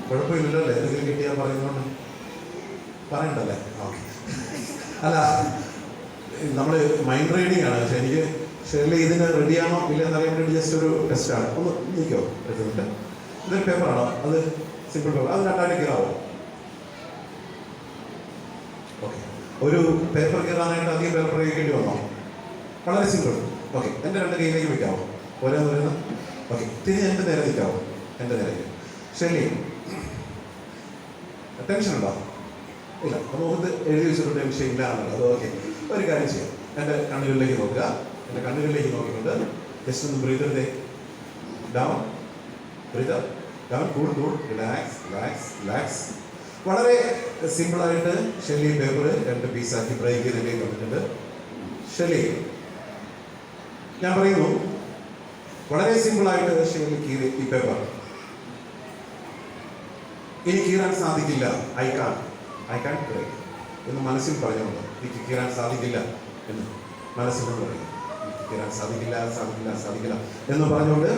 കുഴപ്പമില്ലല്ലോ അല്ലേ? എന്തെങ്കിലും കിട്ടിയാൽ പറയുന്നോണ്ട് പറയണ്ടല്ലേ? ഓക്കെ. അല്ല, നമ്മൾ മൈൻഡ് റീഡിങ് ആണ്. പക്ഷെ എനിക്ക് ഷെർലി ഇതിന് റെഡിയാണോ ഇല്ല എന്നറിയാൻ വേണ്ടി ജസ്റ്റ് ഒരു ടെസ്റ്റാണ്. ഒന്ന് നിൽക്കോ എടുക്കുന്നുണ്ട്. ഇതൊരു പേപ്പറാണോ? അത് സിമ്പിൾ പേപ്പർ. അത് രണ്ടായിട്ട് കീറാവോ? ഓക്കെ. ഒരു പേപ്പർ കീറാനായിട്ട് അധികം പേപ്പർ പ്രയോഗിക്കേണ്ടി വന്നോ? വളരെ സിമ്പിൾ. ഓക്കെ. എൻ്റെ രണ്ട് കൈയിലേക്ക് വയ്ക്കാവോ? ഓരോന്ന് വരുന്ന. ഓക്കെ. തിരിഞ്ഞ് എൻ്റെ നേരെ നിൽക്കാവോ? എൻ്റെ നേരെ. ഷെർലി, ടെൻഷൻ ഉണ്ടോ? ഇല്ല. നമുക്ക് എഴുതി വെച്ചിട്ട് ടെൻഷൻ ഇല്ല എന്നുള്ളത്. അത് ഓക്കെ. ഒരു കാര്യം ചെയ്യാം. എൻ്റെ കണ്ണുകളിലേക്ക് നോക്കുക. എൻ്റെ കണ്ണുകളിലേക്ക് നോക്കിക്കൊണ്ട് ജസ്റ്റ് ഒന്ന് breather down, breather down, cool cool, relax relax relax. വളരെ സിമ്പിളായിട്ട് ഷെർലി പേപ്പർ രണ്ട് പീസാക്കി ബ്രേക്ക് ചെയ്തിലേക്ക് വന്നിട്ടുണ്ട്. ഷെർലി, ഞാൻ പറയുന്നു, വളരെ സിമ്പിളായിട്ട് ഷെർലി കീറി ഈ പേപ്പർ. ഇനി കീറാൻ സാധിക്കില്ല. ഐ കാൺ ബ്രേക്ക് എന്ന് മനസ്സിൽ പറഞ്ഞുകൊണ്ട് എനിക്ക് കീറാൻ സാധിക്കില്ല എന്ന് മനസ്സിനോട് പറയും. എനിക്ക് കീറാൻ സാധിക്കില്ല സാധിക്കില്ല സാധിക്കില്ല എന്ന് പറഞ്ഞുകൊണ്ട്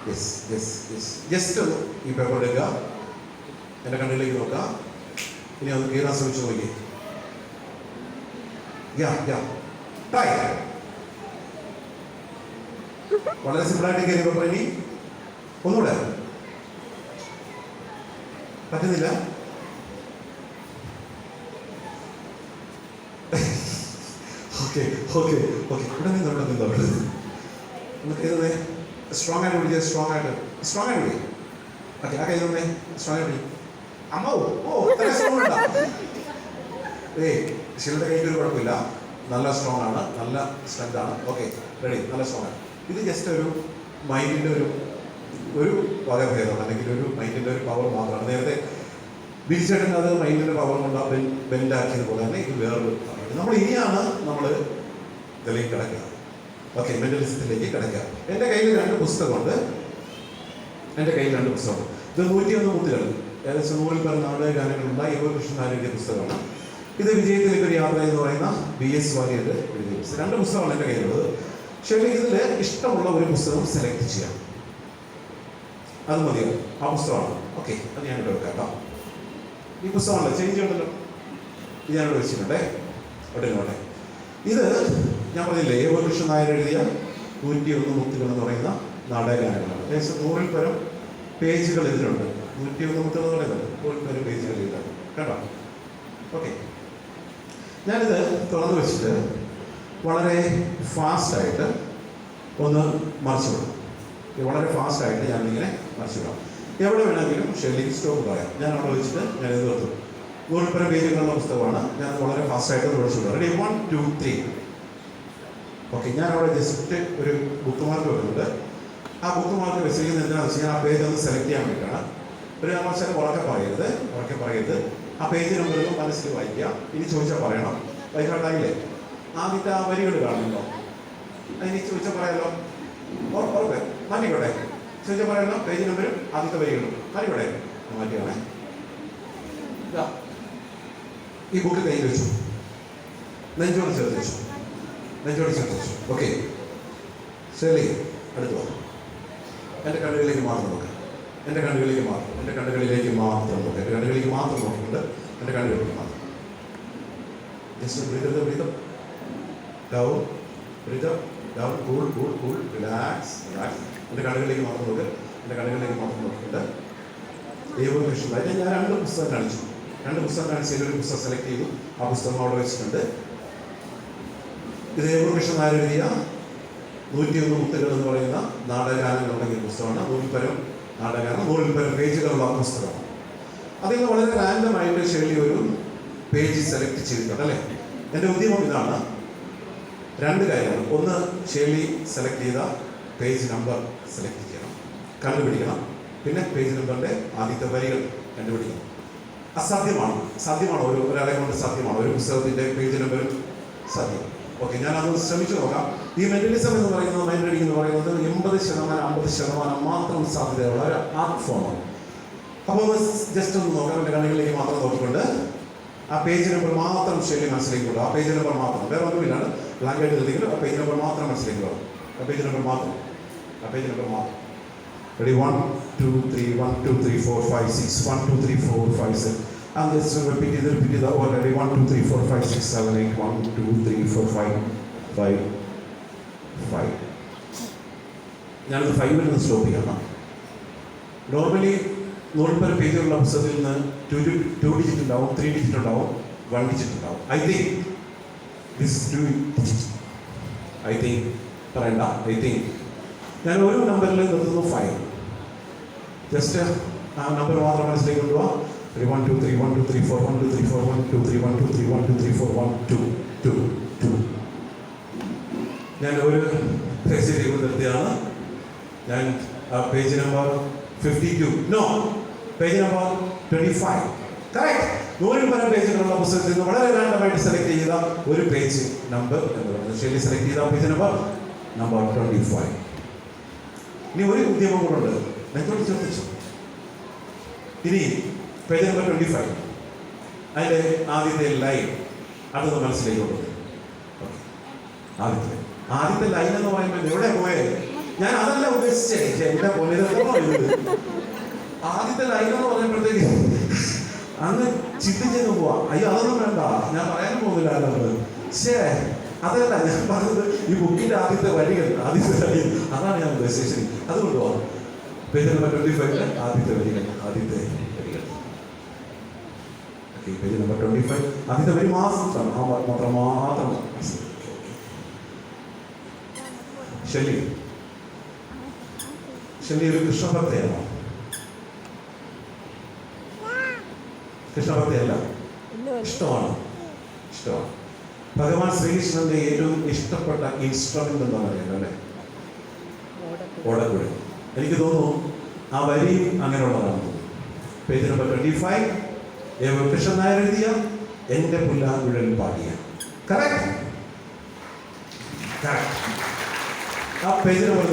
യെസ് യെസ് യെസ് ജസ്റ്റ് ഒന്ന് ഈ പേപ്പർ എടുക്കുക. എൻ്റെ കണ്ണിലേക്ക് നോക്കുക. ഇനി ഒന്ന് കീറാൻ ശ്രമിച്ചു നോക്കി. വളരെ സിമ്പിളായിട്ട് കയറി പേപ്പർ. ഇനി ഒന്നുകൂടെ. പറ്റുന്നില്ല? Okay okay okay. ഇവിടെ നിന്നോ നമുക്ക് സ്ട്രോങ് ആയിട്ട് പിടിക്കുക. സ്ട്രോങ് ആയിട്ട് പിടിക്കും. ഓക്കെ. ആ കൈ തന്നെ സ്ട്രോങ് ആയിട്ട് പിടിക്കും. അമ്മോ സ്ട്രോങ് ഉണ്ടോ? ഷീലയുടെ കൈക്ക് ഒരു കുഴപ്പമില്ല. നല്ല സ്ട്രോങ് ആണ്. നല്ല സ്ട്രെങ്ത് ആണ്. Okay, ready. നല്ല സ്ട്രോങ് ആണ്. ഇത് ജസ്റ്റ് ഒരു മൈൻഡിൻ്റെ ഒരു വകഭേദം, അല്ലെങ്കിൽ ഒരു മൈൻഡിൻ്റെ ഒരു പവർ മാത്രമാണ്. നേരത്തെ ബിരിച്ചേട്ടൻ അത് മൈൻഡിൻ്റെ പവർ കൊണ്ട് ബെൻഡാക്കിയതുപോലെ തന്നെ ഇത് വേറൊരു നമ്മൾ ഇനിയാണ് നമ്മൾ ഇതിലേക്ക് കിടക്കുക. ഓക്കെ, മെന്റലിസത്തിലേക്ക് കിടക്കുക. എൻ്റെ കയ്യിൽ രണ്ട് പുസ്തകമുണ്ട്. ഇത് 101 മുത്തുകൾ, ഏകദേശം 100 പേർ നാടക ഗാനങ്ങളുള്ള യുവകൃഷ്ണൻ എഴുതിയ പുസ്തകമാണ്. ഇത് വിജയത്തിലേക്ക് ഒരു യാത്ര എന്ന് പറയുന്ന BS വാര്യർ എഴുതിയ പുസ്തകം. രണ്ട് പുസ്തകമാണ് എൻ്റെ കയ്യിലുള്ളത്. പക്ഷേ ഇതിൽ ഇഷ്ടമുള്ള ഒരു പുസ്തകം സെലക്ട് ചെയ്യാം. അത് മതിയോ? ആ പുസ്തകമാണ്. ഓക്കെ, അത് ഞാനിവിടെ വെക്കാം കേട്ടോ. ഈ പുസ്തകമല്ല, ചേഞ്ച് ഉണ്ടല്ലോ. ഇത് ഞാനിവിടെ വെച്ചിട്ടുണ്ടേ. അവിടെ ഇത് ഞാൻ പറഞ്ഞില്ലേ, യുവകൃഷ്ണൻ നായർ എഴുതിയ 101 മുത്തുകൾ എന്ന് പറയുന്ന നാടകഗാനങ്ങളാണ്. ഏകദേശം 100 പേരും പേജുകൾ ഇതിലുണ്ട്. 101 മുത്തുകൾ എന്ന് പറയുന്നത് 100 പേരും പേജുകൾ ഇതിലുണ്ട് കേട്ടോ. ഓക്കെ, ഞാനിത് തുറന്നു വെച്ചിട്ട് വളരെ ഫാസ്റ്റായിട്ട് ഒന്ന് മറിച്ചു വിടാം. വളരെ ഫാസ്റ്റായിട്ട് ഞാനിങ്ങനെ മറിച്ചു വിടാം. എവിടെ വേണമെങ്കിലും ഷെർലിക്ക് സ്റ്റോപ്പ് പറയാം. ഞാൻ അവിടെ വെച്ചിട്ട് ഞാനിത് നിർത്തും. 100 പേരും പേജുകളുള്ള പുസ്തകമാണ്. ഞാൻ വളരെ ഫാസ്റ്റായിട്ട് മറിച്ചു വിടാം. റെഡി, 1 2 3. ഓക്കെ, ഞാനവിടെ ജസ്റ്റ് ഒരു ബുക്ക് മാർക്ക് വെക്കുന്നുണ്ട്. ആ ബുക്ക് മാർക്ക് വെച്ചിരിക്കുന്നത് എന്താണെന്ന് വെച്ച് കഴിഞ്ഞാൽ ആ പേജ് ഒന്ന് സെലക്ട് ചെയ്യാൻ വേണ്ടിയിട്ടാണ്. ഒരു കാരണവശാലും ഉറക്കെ പറയരുത്. ആ പേജ് നമ്പറും മനസ്സിൽ വായിക്കുക. ഇനി ചോദിച്ചാൽ പറയണം. വൈകാട്ടായില്ലേ? ആദ്യത്തെ ആ വരികൾ കാണുന്നുണ്ടോ? അതിന് ചോദിച്ചാൽ പറയാമല്ലോ. ഉറക്കെ മാറ്റിക്കോട്ടെ. ചോദിച്ചാൽ പറയണം. പേജ് നമ്പരും ആദ്യത്തെ വരികളും മാറ്റിക്കോട്ടെ. മാറ്റിയാണേ. ഈ ബുക്ക് കയ്യിൽ വെച്ചു, നെഞ്ചോട് ചേർത്ത് വെച്ചു. ഓക്കെ, ശരി, അടുത്ത് വാ. എൻ്റെ കണ്ണുകളിലേക്ക് മാത്രം നോക്കാം. എൻ്റെ കണ്ണുകളിലേക്ക് മാത്രം നോക്കിക്കൊണ്ട് എൻ്റെ കണ്ണുകളിലേക്ക് മാത്രം. Just breathe down, cool, relax. എൻ്റെ കണ്ണുകളിലേക്ക് മാത്രം നോക്കിക്കൊണ്ട് യുവകൃഷ്ണൻ. അതിന് ഞാൻ രണ്ട് പുസ്തകം കാണിച്ചു. ഒരു പുസ്തകം സെലക്ട് ചെയ്തു. ആ പുസ്തകം അവിടെ വെച്ചിട്ടുണ്ട്. ഇത് യുവകൃഷ്ണൻ നായർ എഴുതിയ 101 മുത്തുകൾ എന്ന് പറയുന്ന നാടകഗാനങ്ങൾ തുടങ്ങിയ പുസ്തകമാണ്. 100 പേരും നാടകഗാനം, 100 പേരും പേജുകളുള്ള പുസ്തകമാണ്. അതിൽ നിന്ന് വളരെ റാൻഡമായിട്ട് ഷെർലി ഒരു പേജ് സെലക്ട് ചെയ്തിട്ടുണ്ട് അല്ലേ? എൻ്റെ ഉദ്യമം ഇതാണ്. രണ്ട് കാര്യങ്ങൾ. ഒന്ന്, ഷെർലി സെലക്ട് ചെയ്ത പേജ് നമ്പർ സെലക്ട് ചെയ്യണം, കണ്ടുപിടിക്കണം. പിന്നെ പേജ് നമ്പറിൻ്റെ ആദ്യത്തെ വരികൾ കണ്ടുപിടിക്കണം. സാധ്യമാണോ? ഒരാളെ കൊണ്ട് സാധ്യമാണോ? ഒരു പുസ്തകത്തിൻ്റെ പേജ് നമ്പറും സാധ്യം. ഓക്കെ, ഞാനത് ശ്രമിച്ചു നോക്കാം. ഈ മെന്റലിസം എന്ന് പറയുന്നത്, മൈൻഡ് റീഡിംഗ് എന്ന് പറയുന്നത് 80% 50% മാത്രം സാധ്യതയുള്ള ഒരു ആർട്ട് ഫോമാണ്. അപ്പോൾ ജസ്റ്റ് ഒന്ന് നോക്കാം. എൻ്റെ കണ്ണുകളിലേക്ക് മാത്രം നോക്കിക്കൊണ്ട് ആ പേജ് നമ്പർ മാത്രം ഷെർലി മനസ്സിലേക്ക് കൊണ്ടു. ആ പേജ് നമ്പർ മാത്രം, വേറെ ഒന്നുമില്ലാണ്. ബ്ലാങ്ക് എഴുതിയെങ്കിലും ആ പേജ് നമ്പർ മാത്രം മനസ്സിലേക്ക് കൊണ്ടു. ആ പേജ് നമ്പർ മാത്രം. Ready, 1 2, 3, 1, 2, 3, 4, 5, 6, 1, 2, 3, 4, 5, 6. And let's repeat it already. 1, 2, 3, 4, 5, 6, 7, 8. 1, 2, 3, 4, 5. ഞാനത് 5 നിന്ന് സ്റ്റോപ്പ് ചെയ്യണം. നോർമലി 100 പേജുള്ള പുസ്തകത്തിൽ നിന്ന് 2 ഡിജിറ്റ് ഉണ്ടാവും, 3 ഡിജിറ്റ് ഉണ്ടാവും, 1 ഡിജിറ്റ് ഉണ്ടാവും. I think this is 2 digit. I think പറയണ്ട. ഐ തിങ്ക് ഞാൻ ഒരു നമ്പറിൽ നിർത്തുന്നു 5. ജസ്റ്റ് ആ നമ്പർ മാത്രം മനസ്സിലേക്ക് കൊണ്ടുപോവാം. 1, 2, 3, 1, 2, 3, 4, 1, 2, 3, 4, 1, 2, 3, 1, 2, 3, 1, 2, 3, 4, 1, 2, 2, 2. ഞാൻ ഒരു പേജിലേക്ക് നിർത്തിയാണ്. ഞാൻ page number 52, no, page number 25. Correct. 100 പരം പേജുകളുള്ള പുസ്തകത്തിൽ നിന്ന് വളരെ റാൻഡമായിട്ട് സെലക്ട് ചെയ്ത ഒരു പേജ് നമ്പർ എന്ന് പറയുന്നത് ശരി സെലക്ട് ചെയ്ത പേജ് നമ്പർ 25. ഇനി ഒരു ഉദ്യമം കൂടെ ഉണ്ട്, നെഞ്ചോട് ചോദിച്ചു. ഇനി പേജ് നമ്പർ 25, അതിൻ്റെ ആദ്യത്തെ ലൈൻ അതൊന്ന് മനസ്സിലേക്ക് കൊണ്ടുവരും. ആദ്യത്തെ ലൈൻ എന്ന് പറയുമ്പോൾ എവിടെ പോയേ? ഞാൻ അതല്ല ഉദ്ദേശിച്ചേ. എവിടെ പോലെ ആദ്യത്തെ ലൈൻ എന്ന് പറയുമ്പോഴത്തേക്ക് അങ്ങ് ചിന്തിച്ചെന്ന് പോവാ. അയ്യോ അതൊന്നും വേണ്ട, ഞാൻ പറയാനും പോകുന്നില്ല. ശേ, അതല്ല ഞാൻ പറഞ്ഞത്. ഈ ബുക്കിന്റെ ആദ്യത്തെ വരികൾ, ആദ്യത്തെ ലൈൻ, അതാണ് ഞാൻ ഉദ്ദേശിച്ചത്. അത് കൊണ്ടുപോകാം. പേജ് നമ്പർ 25 ആദ്യത്തെ വരികൾ. പേജ് നമ്പർ 25 ആദ്യത്തെ വരി മാത്രം. ശല്യ ഒരു കൃഷ്ണഭക്തയാണോ? കൃഷ്ണഭക്തയല്ല, ഇഷ്ടമാണ്. ഭഗവാൻ ശ്രീകൃഷ്ണന്റെ ഏറ്റവും ഇഷ്ടപ്പെട്ട ഇൻസ്ട്രുമെന്റ് എന്താ പറയുന്നത് അല്ലേ? ഓടക്കുഴൽ. എനിക്ക് തോന്നുന്നു ആ വരിയും അങ്ങനെയുള്ളതാണ്. പേജ് നമ്പർ 25 കൃഷ്ണൻ നായർ എഴുതിയ എന്റെ പുല്ലാങ്കുഴൽ പാടിയ. കറക്റ്റ്. ആ പേജ് നമ്പർ